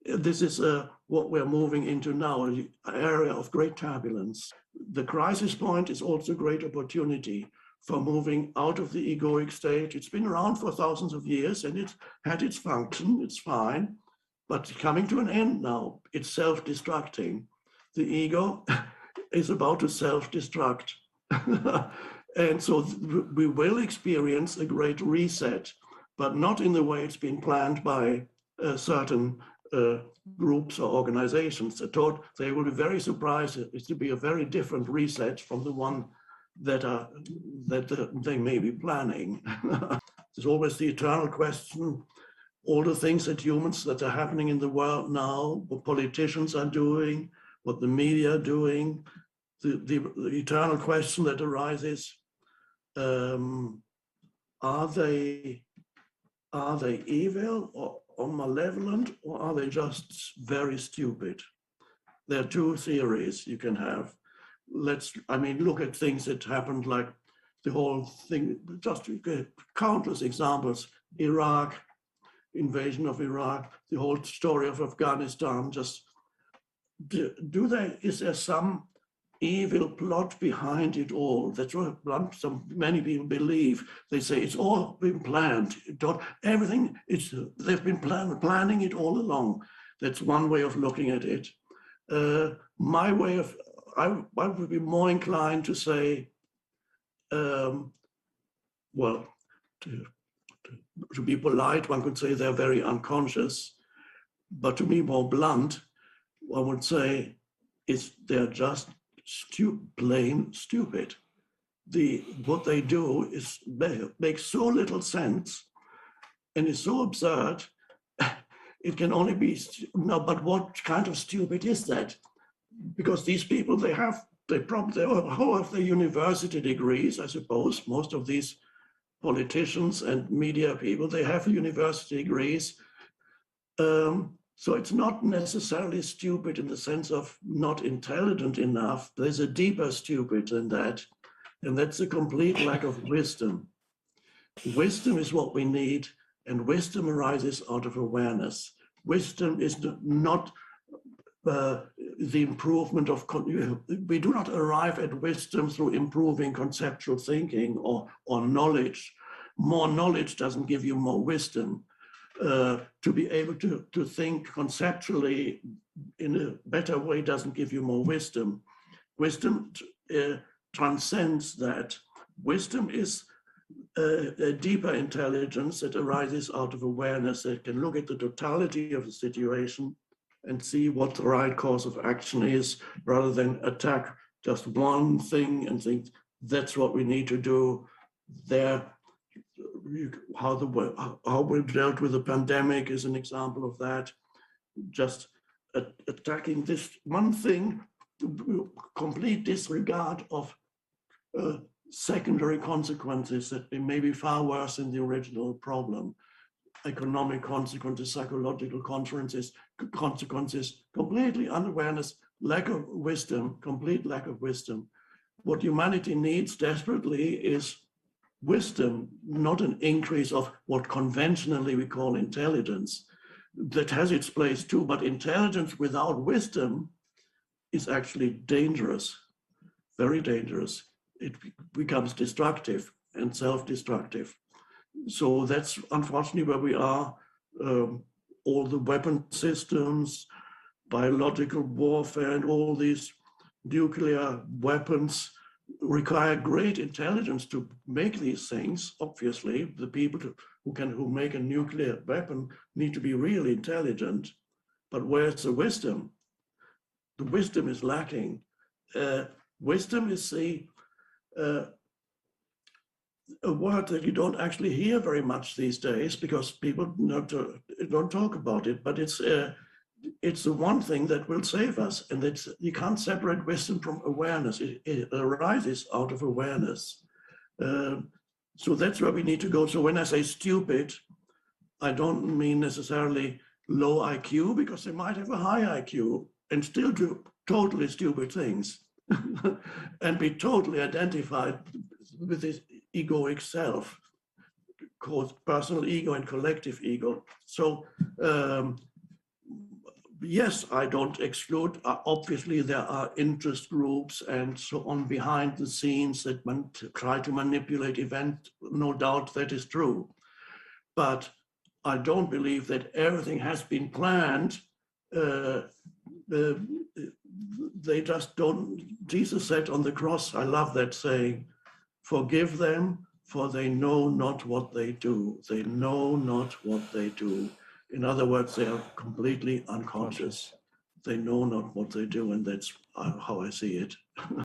this is what we're moving into now, an area of great turbulence. The crisis point is also a great opportunity for moving out of the egoic state. It's been around for thousands of years and it had its function, it's fine, but coming to an end now, it's self-destructing. The ego is about to self-destruct. And so we will experience a great reset, but not in the way it's been planned by certain groups or organizations. They will be very surprised. It will be a very different reset from the one that they may be planning. There's always the eternal question, all the things that humans that are happening in the world now, what politicians are doing, what the media are doing, the eternal question that arises, are they evil or malevolent, or are they just very stupid? There are two theories you can have. Look at things that happened, like the whole thing, just countless examples, Iraq, invasion of Iraq, the whole story of Afghanistan. Just is there some evil plot behind it all? That's what many people believe. They say it's all been planned. They've been planning it all along. That's one way of looking at it. My way of, I would be more inclined to say, to be polite, one could say they're very unconscious, but to be more blunt, I would say they're just plain stupid. What they do is makes so little sense and is so absurd. It can only be, no, but what kind of stupid is that? Because these people, they have their university degrees, I suppose. Most of these politicians and media people, they have university degrees. So it's not necessarily stupid in the sense of not intelligent enough. There's a deeper stupid than that, and that's a complete lack of wisdom. Wisdom is what we need, and wisdom arises out of awareness. Wisdom is not the improvement of, we do not arrive at wisdom through improving conceptual thinking or knowledge. More knowledge doesn't give you more wisdom. To be able to think conceptually in a better way doesn't give you more wisdom. Wisdom transcends that. Wisdom is a deeper intelligence that arises out of awareness, that can look at the totality of the situation and see what the right course of action is, rather than attack just one thing and think that's what we need to do. How we dealt with the pandemic is an example of that. Just attacking this one thing, complete disregard of secondary consequences that may be far worse than the original problem. Economic consequences, psychological consequences, completely unawareness, lack of wisdom, complete lack of wisdom. What humanity needs desperately is wisdom, not an increase of what conventionally we call intelligence. That has its place too, but intelligence without wisdom is actually dangerous, very dangerous. It becomes destructive and self-destructive. So that's unfortunately where we are. All the weapon systems, biological warfare, and all these nuclear weapons require great intelligence to make these things. Obviously, the people who make a nuclear weapon need to be really intelligent. But where's the wisdom? The wisdom is lacking. Wisdom is a word that you don't actually hear very much these days because people don't talk about it. But it's the one thing that will save us, and you can't separate wisdom from awareness. It arises out of awareness. So that's where we need to go. So when I say stupid, I don't mean necessarily low IQ, because they might have a high IQ and still do totally stupid things and be totally identified with this egoic self, called personal ego and collective ego. So yes, I don't exclude. Obviously, there are interest groups and so on behind the scenes that try to manipulate events. No doubt that is true. But I don't believe that everything has been planned. They just don't. Jesus said on the cross, I love that saying, forgive them, for they know not what they do. They know not what they do. In other words, they are completely unconscious. They know not what they do, and that's how I see it.